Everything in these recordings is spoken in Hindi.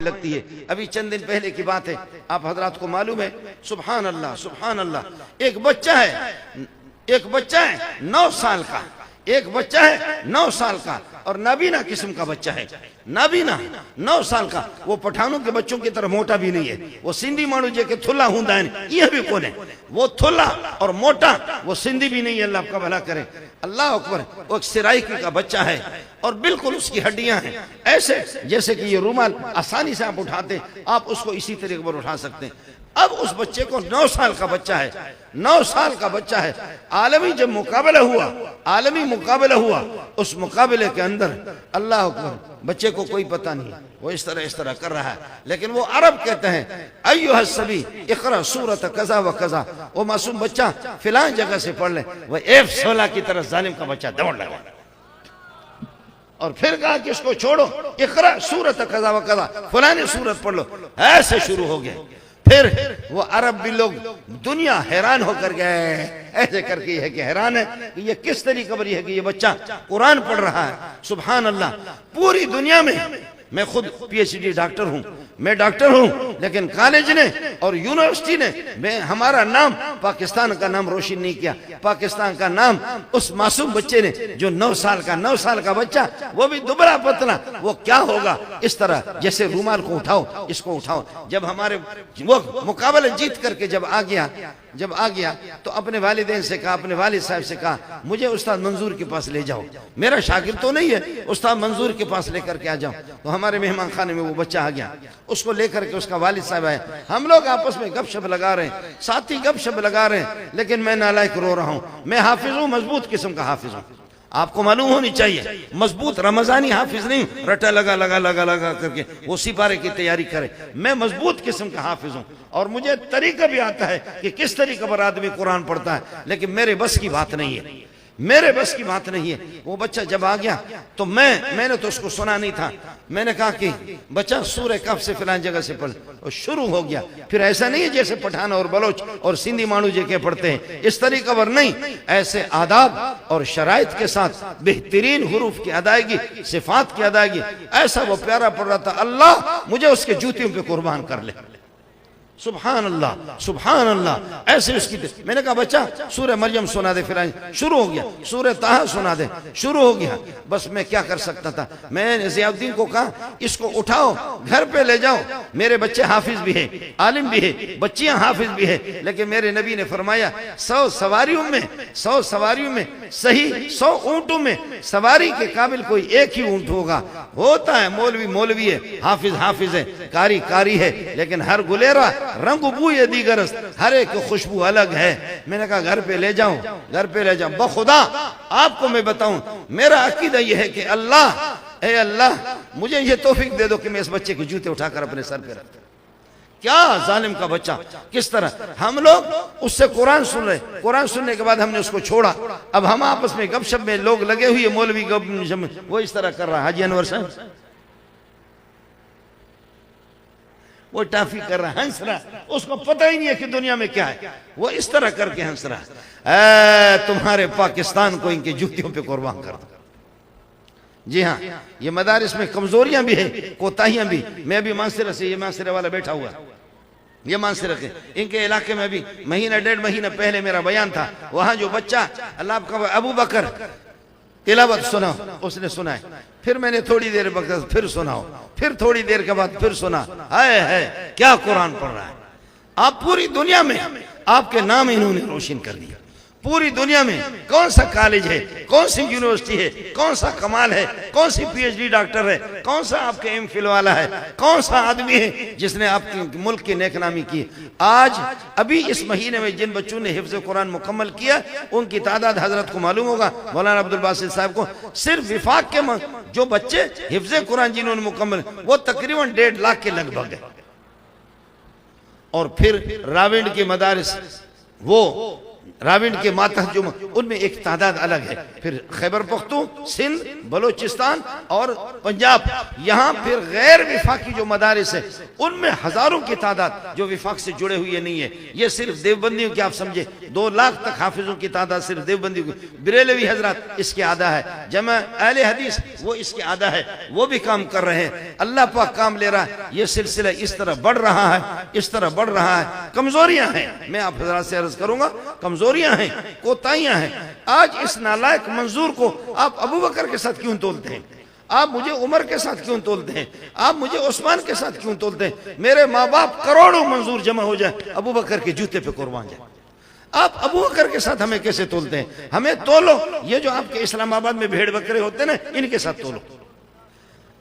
लगती है। अभी चंद दिन पहले की बात है, आप हजरात को मालूम है, सुभान अल्लाह सुभान अल्लाह, एक बच्चा है 9 साल का, एक बच्चा है 9 साल का और नाबीना किस्म का बच्चा है, नाबीना 9 साल का। वो पठानों के बच्चों की तरह मोटा भी नहीं है, वो सिंधी मानू जे के थुल्ला हुंदा है, ये भी कौन है, वो थुल्ला और मोटा, वो सिंधी भी नहीं है, अल्लाह आपका भला करे, अल्लाह अकबर। वो एक सिराइकी का बच्चा है और बिल्कुल उसकी हड्डियां हैं ऐसे जैसे कि ये रुमाल आसानी से आप उठाते, आप उसको इसी तरीके पर उठा सकते हैं। अब उस बच्चे को 9 साल का बच्चा है, 9 साल का बच्चा है। आलमी जब मुकाबला हुआ, आलमी मुकाबला हुआ, उस मुकाबले के अंदर अल्लाह अकबर, बच्चे को कोई पता नहीं, वो इस तरह कर रहा है, लेकिन वो अरब कहते हैं अय्युहस्सबी इक़रा सूरत कज़ा व कज़ा, वो मासूम बच्चा फिलान जगह से पढ़ ले। वो F16 की तरह जालिम का बच्चा दौड़ लगा और फिर कहा कि उसको छोड़ो, इक़रा सूरत कज़ा व कज़ा, फलानी सूरत पढ़ लो, ऐसे शुरू हो गए। फिर वो अरब भी लोग, दुनिया हैरान होकर गए, ऐसे करके है कि हैरान है कि ये किस तरीके पर है कि ये बच्चा कुरान पढ़ रहा है। सुभान अल्लाह, पूरी दुनिया में, मैं खुद PhD डॉक्टर हूँ, मैं डॉक्टर हूँ, लेकिन कॉलेज ने और यूनिवर्सिटी ने हमारा नाम, पाकिस्तान का नाम रोशन नहीं किया। पाकिस्तान का नाम उस मासूम बच्चे ने, जो 9 साल का बच्चा, वो भी दुबला पतला, वो क्या होगा, इस तरह जैसे रूमाल को उठाओ, इसको उठाओ। जब हमारे वो मुकाबले जीत करके जब आ गया तो अपने वालिदैन से कहा, अपने वालिद साहब से कहा, मुझे उस्ताद मंजूर के पास ले जाओ, मेरा शागिर्द तो नहीं है, उस्ताद मंजूर के पास लेकर के आ जाओ। तो हमारे मेहमान खाने में वो बच्चा आ गया, उसको लेकर के उसका वालिद साहब आए, हम लोग आपस में गपशप लगा रहे हैं, साथी गपशप लगा रहे हैं, लेकिन मैं नालायक रो रहा हूँ। मैं हाफिज हूँ, मजबूत किस्म का हाफिज हूँ, आपको मालूम होनी चाहिए, मजबूत रमजानी हाफिज नहीं, रटा लगा करके वो सिपारे की तैयारी करे। मैं मजबूत किस्म का हाफिज हूँ और मुझे तरीका भी आता है कि किस तरीके पर आदमी कुरान पढ़ता है, लेकिन मेरे बस की बात नहीं है, मेरे बस की बात नहीं है। वो बच्चा जब आ गया तो मैंने तो उसको सुना नहीं था, मैंने कहा कि बच्चा सूरह कफ से फिलान जगह से पढ़, और शुरू हो गया। फिर ऐसा नहीं है जैसे पठान और बलोच और सिंधी मानू जे के पढ़ते हैं, इस तरीके पर नहीं, ऐसे आदाब और शराइत के साथ बेहतरीन हुरूफ की अदायगी, सिफात की अदायगी, ऐसा वो प्यारा पढ़ रहा था, अल्लाह मुझे उसके जूतियों पे कुर्बान कर ले। सुभान अल्लाह, ऐसे उसकी। मैंने कहा बच्चा सूरह मरियम सुना दे, फिर शुरू हो गया, सूरह ताहा सुना दे, शुरू हो गया। बस मैं क्या कर सकता था, मैंने ज़ियाउद्दीन को कहा इसको उठाओ, घर पे ले जाओ, मेरे बच्चे हाफिज भी है, आलिम भी है, बच्चियां हाफिज भी है, लेकिन मेरे नबी ने फरमाया 100 सवारियों में सही 100 ऊंटों में सवारी के काबिल कोई एक ही ऊंट होता है। मौलवी है, हाफिज है, कारी है, लेकिन हर गुलेरा रंग बू ये दीगरस, हर एक खुशबू अलग है। मैंने कहा घर पे ले जाऊं, बखुदा आपको मैं बताऊं, मेरा अकीदा यह है कि अल्लाह मुझे ये तौफीक दे दो कि मैं इस बच्चे के जूते उठाकर अपने सर पे रखता। क्या जालिम का बच्चा, किस तरह हम लोग उससे कुरान सुन रहे, कुरान सुनने के बाद हमने उसको छोड़ा, अब हम आपस में गपशप में लोग लगे हुए, मौलवी वो इस तरह कर रहा, हाजी अनवर साहब वो टाफी कर रहा, हंस रहा, उसको पता ही नहीं है कि दुनिया में क्या है, वो इस तरह करके हंस रहा। तुम्हारे पाकिस्तान को इनके जूतियों पे कुर्बान कर दो। जी हाँ, ये मदारिस में कमजोरियां भी है, कोताहियां भी। मैं अभी मानसरा से, ये मानसरा वाला बैठा हुआ, ये मानसरा के इनके इलाके में भी महीना 1.5 महीना पहले मेरा बयान था, वहां जो बच्चा अल्लाह का अबू बकर तिलावत सुना, उसने सुना है, फिर मैंने थोड़ी देर बाद फिर सुनाओ, फिर थोड़ी देर के बाद फिर सुना, है क्या कुरान पढ़ रहा है। आप पूरी दुनिया में आपके नाम इन्होंने रोशन कर दिया, पूरी दुनिया में कौन सा कॉलेज है, कौन सी यूनिवर्सिटी है, कौन सा कमाल है, कौन सी PhD डॉक्टर है, कौन सा आपके MPhil वाला है, कौन सा आदमी है जिसने आपके मुल्क की नेकनामी की। आज अभी इस महीने में जिन बच्चों ने हिफ्ज़ कुरान मुकम्मल किया, उनकी तादाद हजरत को मालूम होगा, मौलाना अब्दुल बासित साहब को, सिर्फ विफाक के जो बच्चे हिफ्ज़ कुरान जिन्होंने मुकम्मल, वो तकरीबन 1.5 लाख के लगभग है। और फिर रावेंड के मदारिस, वो राविन के मातहत जो उनमें एक तादाद अलग है। फिर खैबर पख्तून, सिंध, बलोचिस्तान और पंजाब, यहाँ फिर गैर विफाकी जो मदारिस है उनमें हजारों की तादाद जो विफाक से जुड़े हुए नहीं है। ये सिर्फ देवबंदियों की आप समझे 2 लाख तक हाफिजों की तादाद सिर्फ देवबंदियों की। बरेलवी हजरत इसके आधा है, जमा अहले हदीस वो इसके आधा है, वो भी काम कर रहे हैं। अल्लाह पाक काम ले रहा है। ये सिलसिला इस तरह बढ़ रहा है, इस तरह बढ़ रहा है। कमजोरियां हैं, मैं आप हजरात से अर्ज करूंगा, कमजोरियां हैं, कोताहियां हैं। आज इस नालायक मंजूर को आप अबू बकर के साथ क्यों तोलते हैं? आप मुझे उमर के साथ क्यों तोलते हैं? आप मुझे उस्मान के साथ क्यों तोलते हैं? मेरे माँ बाप करोड़ों मंजूर जमा हो जाए, अबू बकर के जूते पे कुर्बान जाए। आप अबू बकर के साथ हमें कैसे तोलते हैं? हमें तोलो, ये जो आपके इस्लामाबाद में भेड़ बकरे होते हैं ना, इनके साथ तोलो।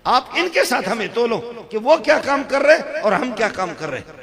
आप इनके साथ हमें तोलो कि वो क्या काम कर रहे हैं और हम क्या काम कर रहे हैं।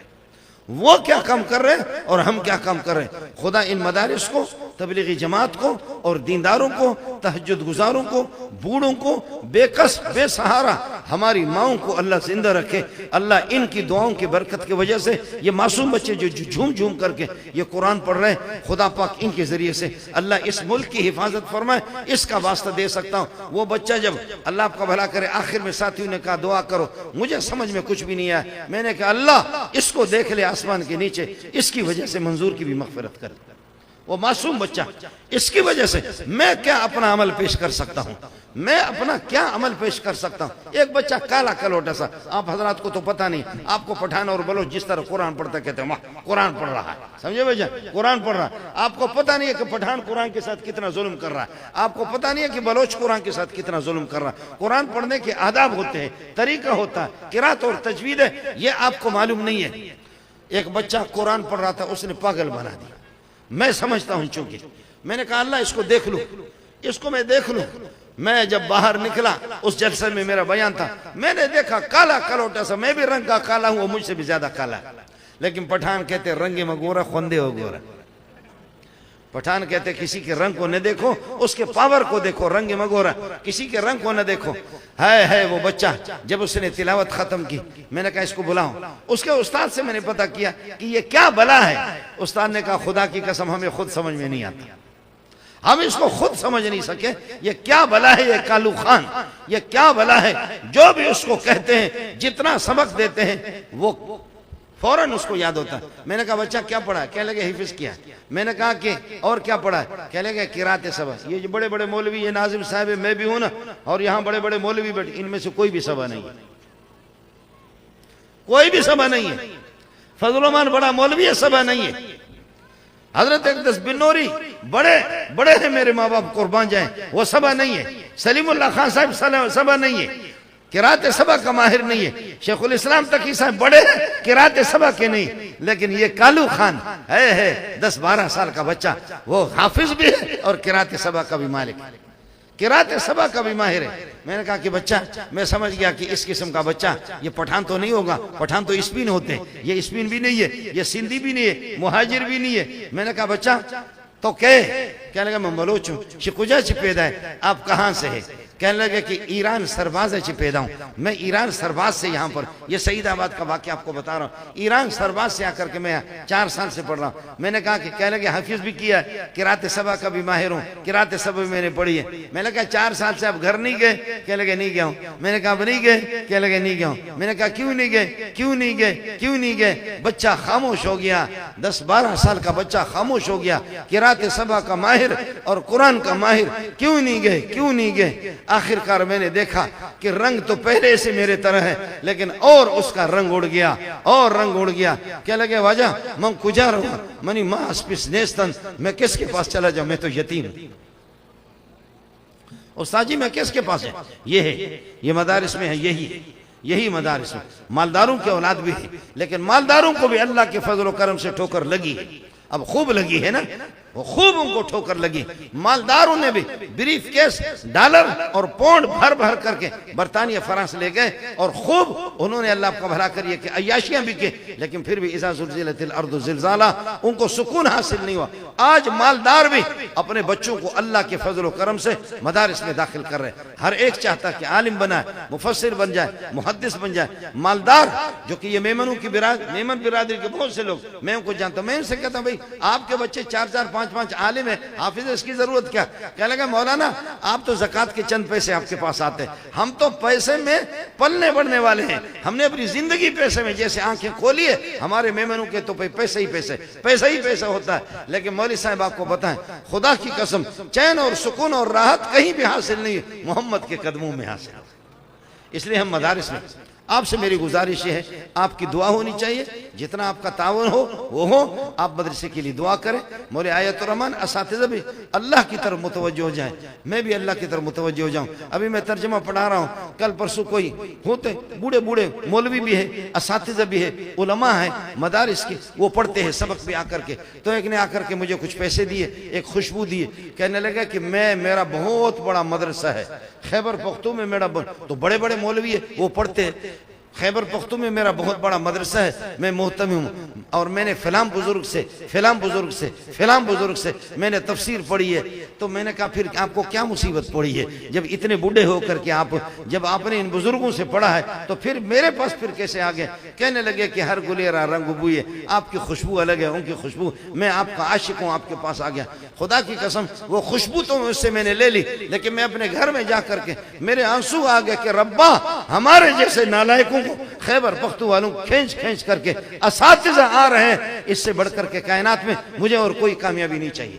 वो क्या काम कर रहे हैं और हम क्या काम कर रहे हैं। खुदा इन मदारिस को, तबलीगी जमात को और दीनदारों को, तहज्जुद गुजारों को, बूढ़ों को, बेकस बेसहारा हमारी माओं को अल्लाह जिंदा रखे। अल्लाह इनकी दुआओं की बरकत की वजह से ये मासूम बच्चे जो झूम झूम करके ये कुरान पढ़ रहे हैं, खुदा पाक इनके जरिए से अल्लाह इस मुल्क की हिफाजत फरमाए। इसका वास्ता दे सकता हूँ। वो बच्चा जब अल्लाह आपका भला करे, आखिर में साथियों ने कहा दुआ करो, मुझे समझ में कुछ भी नहीं आया। मैंने कहा अल्लाह इसको देख ले आसमान के नीचे, इसकी वजह से मंजूर की भी मगफिरत कर। वो मासूम बच्चा, इसकी वजह से मैं क्या अपना अमल पेश कर सकता हूँ? मैं अपना क्या अमल पेश कर सकता हूँ? एक बच्चा काला कलोटा सा, आप हजरात को तो पता नहीं, आपको पठान और बलोच जिस तरह कुरान पढ़ता कहते हैं वाह कुरान पढ़ रहा है, समझे भैया, कुरान पढ़ रहा है। आपको पता नहीं है कि पठान कुरान के साथ कितना जुल्म कर रहा है। आपको पता नहीं है कि बलोच कुरान के साथ कितना जुल्म कर रहा है। कुरान पढ़ने के आदाब होते हैं, तरीका होता है, किरात और तजवीद है, ये आपको मालूम नहीं है। एक बच्चा कुरान पढ़ रहा था, उसने पागल बना दिया। मैं समझता हूं, चूंकि मैंने कहा अल्लाह इसको देख लूं, इसको मैं देख लूं। मैं जब बाहर निकला, उस जलसे में मेरा बयान था, मैंने देखा काला कलोटा सा, मैं भी रंग का काला हूं, वो मुझसे भी ज्यादा काला। लेकिन पठान कहते रंगे में गोरा खुंदे हो गोरा। पठान कहते किसी के रंग को न देखो, उसके पावर को देखो, रंग मगोरा, किसी के रंग को न देखो। है वो बच्चा जब उसने तिलावत खत्म की, मैंने कहा इसको बुलाओ। उसके उस्ताद से मैंने पता किया कि ये क्या बला है। उस्ताद ने कहा खुदा की कसम हमें खुद समझ में नहीं आता, हम इसको खुद समझ नहीं सके। ये क्या बला है, ये कालू खान, ये क्या बला है। जो भी उसको कहते हैं, जितना सबक देते हैं, वो फौरन उसको याद होता है। मैंने कहा बच्चा क्या पढ़ा है? कह लगे हिफिज किया। मैंने कहा कि और क्या पढ़ा है? कह लगे किरात सबा। ये जो बड़े बड़े मौलवी, ये नाजिम साहब है, मैं भी हूं ना, और यहाँ बड़े बड़े मौलवी बैठे, इनमें से कोई भी सबा नहीं है, कोई भी सबा नहीं है। फजलुमान बड़ा मौलवी है, सबा नहीं है। हजरत अक़दस बिन्नौरी बड़े बड़े हैं, मेरे माँ बाप कुर्बान जाए, वो सबा नहीं है। सलीमुल्लाह खान साहब सबा नहीं है, किरात सबा का माहिर नहीं है। शेखुल इस्लाम तकी साहब बड़े हैं, किरात सबा के नहीं। लेकिन ये कालू खान है 10-12 साल का बच्चा, वो हाफिज भी है और किरात सबा का भी मालिक, किरात सबा का भी माहिर है। मैंने कहा कि बच्चा, मैं समझ गया कि इस किस्म का बच्चा ये पठान तो नहीं होगा, पठान तो स्पिन होते हैं, ये स्पिन भी नहीं है, ये सिंधी भी नहीं है, मुहाजिर भी नहीं है। मैंने कहा बच्चा तो क्या लगा, मैं बलोच हूँ। शिकुजा च पैदा है, आप कहाँ से है? कहने लगे कि ईरान सरबाज से पैदा हूँ। मैं ईरान सरबाज से यहाँ पर, ये सईदाबाद का वाक़या आपको बता रहा हूँ, ईरान सरबाज से आकर के मैं 4 साल से पढ़ रहा हूँ। मैंने कहा कि कहने लगे हाफिज भी किया है, किरात सबा का भी माहिर हूँ, किरात सबा भी मैंने पढ़ी है। मैंने कहा 4 साल से आप घर नहीं गए? कह लगे नहीं गया हूँ। मैंने कहा नहीं गए? कह लगे नहीं गया हूँ। मैंने कहा क्यों नहीं गए, क्यों नहीं गए, क्यों नहीं गए? बच्चा खामोश हो गया, 10-12 साल का बच्चा खामोश हो गया, किरात सबा का माहिर और कुरान का माहिर। क्यों नहीं गए, क्यों नहीं गए? आखिरकार मैंने देखा कि रंग तो पहले से मेरे तरह है, लेकिन और उसका रंग उड़ गया, और रंग उड़ गया। क्या लगे वाजा मैं कुजा रहा मनी मास पिस नेस्तन, मैं किसके पास चला जाऊं, मैं तो यतीम। उस्ताद जी मैं किसके पास है? ये है, ये मदारिस में है, यही मदारिस में मालदारों की औलाद भी है, लेकिन मालदारों को भी अल्लाह के फजल करम से ठोकर लगी है। अब खूब लगी है ना, वो खूब उनको ठोकर लगी। मालदारों ने भी ब्रीफ केस, डॉलर और पाउंड भर भर करके बरतानिया फ्रांस ले गए, और खूब उन्होंने अल्लाह का भला करिए कि अय्याशियां भी की, लेकिन फिर भी इज़ा ज़ुल्ज़िलतिल अर्दु ज़िलज़ाला, उनको सुकून हासिल नहीं हुआ। आज मालदार भी अपने बच्चों को अल्लाह के फजल करम से मदारिस में दाखिल कर रहे हैं। हर एक चाहता कि आलिम बनाए, मुफस्सिर बन जाए, मुहद्दिस बन जाए। मालदार जो कि ये मेमन बिरादरी के बहुत से लोग, मैं उनको जानता हूं, मैं इनसे कहता हूं भाई आपके बच्चे 4-4, पांच पांच आलिम है, हाफिज, इसकी जरूरत क्या? कहने लगा मौलाना आप तो ज़कात के चंद पैसे आपके पास आते हैं, हम तो पैसे में पलने बढ़ने वाले हैं, हमने अपनी जिंदगी पैसे में जैसे आंखें खोली है, हमारे मेहमानों के तो पैसे ही पैसे, पैसा ही पैसा होता है। लेकिन मौलवी साहब आपको बताएं, खुदा की कसम चैन और सुकून और राहत कहीं भी हासिल नहीं, मोहम्मद के कदमों में हासिल। इसलिए हम मदारिस में आपसे मेरी गुजारिश है, आपकी दुआ होनी चाहिए, जितना आपका तावन हो वो हो, आप मदरसे के लिए दुआ करें। मौलवी आयतुर रहमान असातिज़ा भी अल्लाह की तरफ मुतवज्जो हो जाए, मैं भी अल्लाह की तरफ मुतवज्जो हो जाऊं। अभी मैं तर्जमा पढ़ा रहा हूं, कल परसों कोई होते बूढ़े बूढ़े मौलवी भी है, असातिज़ा भी है, उलमा है मदारिस के, वो पढ़ते हैं सबक भी आकर के। तो एक ने आकर के मुझे कुछ पैसे दिए, एक खुशबू दिए, कहने लगा कि मेरा बहुत बड़ा मदरसा है खैबर पख्तून में, मेरा तो बड़े बड़े मौलवी है वो पढ़ते हैं, खैबर पख्तून में मेरा बहुत बड़ा मदरसा है, मैं मोहतमी हूँ और मैंने फलां बुजुर्ग से मैंने तफसीर पढ़ी है। तो मैंने कहा फिर आपको क्या मुसीबत पड़ी है, जब इतने बूढ़े होकर के जब आपने इन बुजुर्गों से पढ़ा है तो फिर मेरे पास फिर कैसे आ गए? कहने लगे कि हर गुलेरा रंग बुए, आपकी खुशबू अलग है, उनकी खुशबू, मैं आपका आशिक हूँ, आपके पास आ गया। खुदा की कसम वो खुशबू तो उससे मैंने ले ली, लेकिन मैं अपने घर में जा करके मेरे आंसू आ गए कि रब्बा हमारे जैसे नालायकों खैबर पख्तून वालों खींच खींच करके असातिज़ा आ रहे हैं, इससे बढ़कर के कायनात में मुझे और कोई कामयाबी नहीं चाहिए,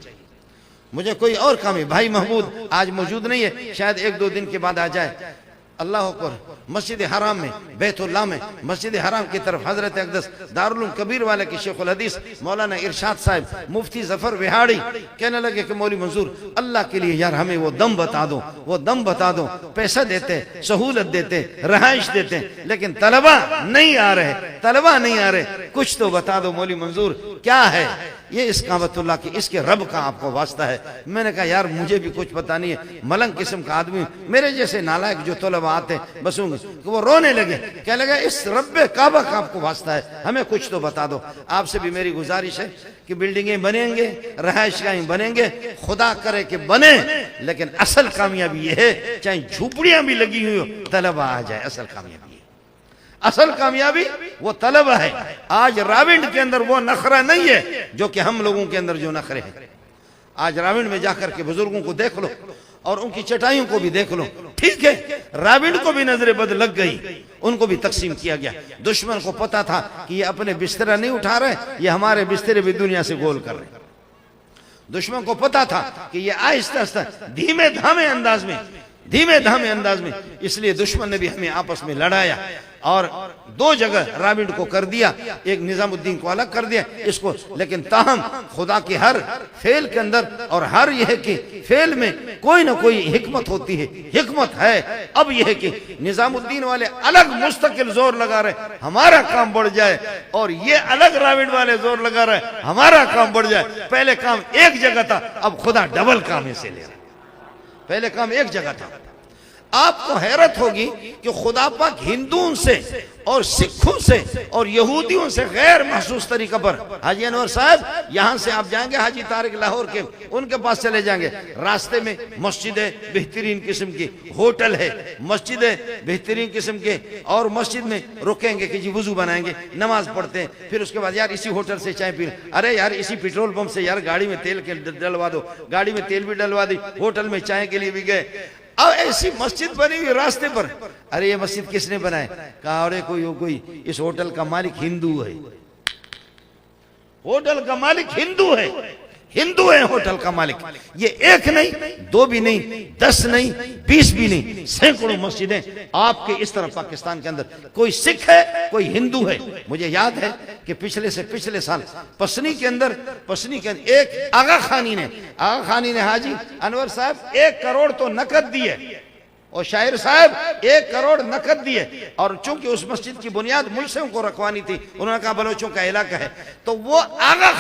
मुझे कोई और कामयाबी। भाई महमूद आज मौजूद नहीं है, शायद एक दो दिन के बाद आ जाए। अल्लाह अकबर, मस्जिद हराम में, बैतुल्लाह में, मस्जिद हराम की तरफ हजरत अक़दस दारुल उलूम कबीर वाले के शेखुल हदीस मौलाना इरशाद साहब मुफ्ती जफर विहाड़ी कहने लगे कि मौलवी मंजूर अल्लाह के लिए यार हमें वो दम बता दो, वो दम बता दो, पैसा देते, सहूलत देते, रहाइश देते, लेकिन तलबा नहीं आ रहे, तलबा नहीं आ रहे, कुछ तो बता दो मौलवी मंजूर क्या है ये इस काबतुल्लाह की, इसके रब का आपको वास्ता है। मैंने कहा यार मुझे भी कुछ पता नहीं है, मलंग किस्म का आदमी, मेरे जैसे नालायक जो तलबा आते बस होंगे। तो वो रोने लगे, कहने लगे इस रब्बे काबा का आपको वास्ता है, हमें कुछ तो बता दो। आपसे भी मेरी गुजारिश है कि बिल्डिंगें बनेंगे, रहायशगाहें बनेंगे, खुदा करे कि बने, लेकिन असल कामयाबी ये है चाहे झूपड़ियां भी लगी हुई हो तलबा आ जाए, असल कामयाबी, असल कामयाबी वो तलबा है। आज राविंड के अंदर वो नखरा नहीं है जो कि हम लोगों के अंदर जो नखरे हैं। आज राविंड में जाकर के बुजुर्गों को देख लो और उनकी चटाइयों को भी देख लो, ठीक है राविंड को भी नजरे बद लग गई, उनको भी तकसीम किया गया। दुश्मन को पता था कि ये अपने बिस्तरा नहीं उठा रहे, ये हमारे बिस्तरे भी दुनिया से गोल कर रहे। दुश्मन को पता था कि ये आहिस्ता आहिस्ता धीमे धामे अंदाज में, इसलिए दुश्मन ने भी हमें आपस में लड़ाया और दो जगह राविंड को कर दिया, एक निजामुद्दीन को अलग कर दिया इसको। लेकिन ताहम खुदा के हर फेल के अंदर और हर यह कि फेल में कोई ना कोई हिकमत होती है, हिकमत है। अब यह कि निजामुद्दीन वाले अलग मुस्तकिल जोर लगा रहे हमारा काम बढ़ जाए, और ये अलग राविंड वाले जोर लगा रहे हमारा काम बढ़ जाए। पहले काम एक जगह था, अब खुदा डबल काम ऐसे ले रहे। पहले काम एक जगह था। आपको हैरत होगी कि खुदा पाक हिंदुओं से और सिखों से और यहूदियों से गैर महसूस तरीका पर, हाजी अनवर साहब यहाँ से आप जाएंगे हाजी तारिक लाहौर के, उनके पास चले जाएंगे, रास्ते में मस्जिद है बेहतरीन किस्म की, होटल है, मस्जिद है बेहतरीन किस्म के, और मस्जिद में रुकेंगे कि जी वुजू बनाएंगे, नमाज पढ़ते हैं, फिर उसके बाद यार इसी होटल से चाय पी, अरे यार इसी पेट्रोल पंप से यार गाड़ी में तेल के डलवा दो, गाड़ी में तेल भी डलवा दी, होटल में चाय के लिए भी गए। अब ऐसी मस्जिद बनी हुई रास्ते पर, अरे ये मस्जिद किसने बनाए? कहा अरे कोई इस होटल का मालिक हिंदू है, होटल का मालिक हिंदू है, हिंदू है होटल का मालिक। ये एक नहीं, दो भी नहीं, 10 नहीं, 20 भी नहीं, सैकड़ों मस्जिदें आपके इस तरफ पाकिस्तान के अंदर, कोई सिख है कोई हिंदू है। मुझे याद है कि पिछले साल पसनी के अंदर एक आगा खानी ने हाजी अनवर साहब 1 करोड़ तो नकद दिए, और शायर साहब 1 करोड़ नकद दिए, और चूंकि उस मस्जिद की बुनियाद मुल्कों को रखवानी थी, उन्होंने कहा बलोचों का इलाका है, तो वो आगा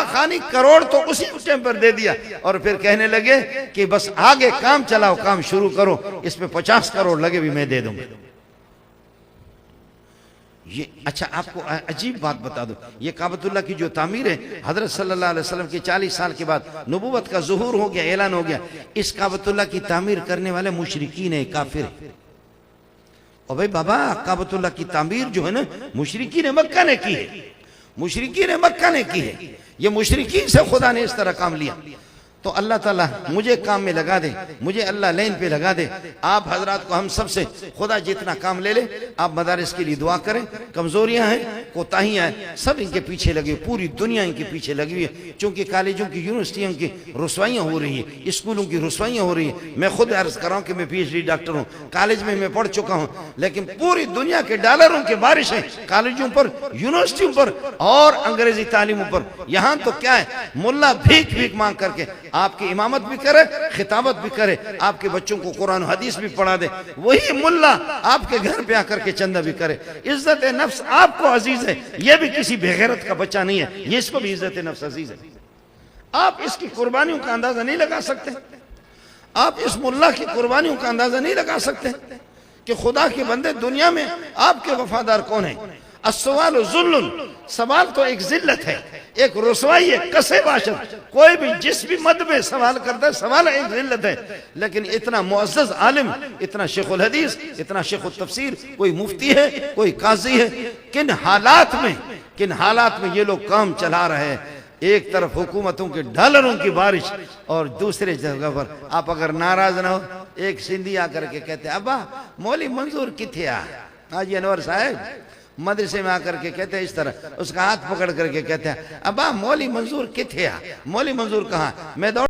खानी करोड़ तो उसी टाइम पर दे दिया, और फिर कहने लगे कि बस आगे काम चलाओ, काम शुरू करो, इसमें 50 करोड़ लगे भी मैं दे दूंगा। ये अच्छा आपको अजीब बात बता दूं, ये काबतुल्लाह की जो तामीर है हजरत सल्लल्लाहु अलैहि वसल्लम के 40 साल के बाद नबूवत का ज़ुहूर हो गया, ऐलान हो गया, इस काबतुल्लाह की तामीर करने वाले मुशरिकीन है, काफिर। और भाई बाबा काबतुल्लाह की तामीर जो है ना मुशरिकीन मक्का ने की है, मुशरिकीन मक्का ने की है, ये मुशरिकीन से खुदा ने इस तरह काम लिया। तो अल्लाह ताला मुझे काम में लगा दे, मुझे अल्लाह लाइन पे लगा दे। आप हजरात को हम सबसे खुदा जितना काम ले ले, आप मदारिस के लिए दुआ करें। कमजोरियां हैं, कोताहियां हैं, सब इनके पीछे लगी, पूरी दुनिया इनके पीछे लगी हुई है। चूंकि कॉलेजों की, यूनिवर्सिटियों की रुसवाइयाँ हो रही है, स्कूलों की रुसवाइयाँ हो रही है। मैं खुद अर्ज कर रहा हूँ कि मैं PhD डॉक्टर हूँ, कॉलेज में मैं पढ़ चुका हूँ, लेकिन पूरी दुनिया के डॉलरों की बारिश है कॉलेजों पर, यूनिवर्सिटियों पर और अंग्रेजी तालीमों पर। यहाँ तो क्या है, मुल्ला भीख भीख मांग करके आपकी इमामत भी करे, खिताबत भी करे, आपके बच्चों को कुरान हदीस भी पढ़ा दे। वही मुल्ला आपके घर पे आकर के चंदा भी करे। इज्जत नफ्स आपको अजीज है, यह भी किसी बेगैरत का बच्चा नहीं है, ये इसको भी इज्जत नफ्स अजीज है। आप इसकी कुर्बानियों का अंदाजा नहीं लगा सकते, आप इस मुल्ला की कुर्बानियों का अंदाजा नहीं लगा सकते कि खुदा के बंदे दुनिया में आपके वफादार कौन है। अस्सवाल जुल्लुन, सवाल तो एक जिल्लत है, एक रुसवाई है, कसे बाशत। कोई भी जिस भी मद में सवाल करता है, सवाल एक जिल्लत है। लेकिन इतना मुअज़्ज़ज़ आलिम, इतना शेखुल हदीस, इतना शेखुल तफसीर, कोई मुफ्ती है, कोई काजी है, किन हालात में ये लोग काम चला रहे हैं। एक तरफ हुकूमतों के डॉलरों की बारिश और दूसरे जगह पर आप अगर नाराज ना हो, एक सिंधी आकर के कहते हैं अब्बा मौली मंजूर किथे आ। हाजी अनवर साहब मदरसे में आकर के कहते हैं इस तरह, उसका हाथ पकड़ करके कहते हैं अब्बा मौली मंजूर किथे आ। मौली मंजूर कहाँ, मैं दौड़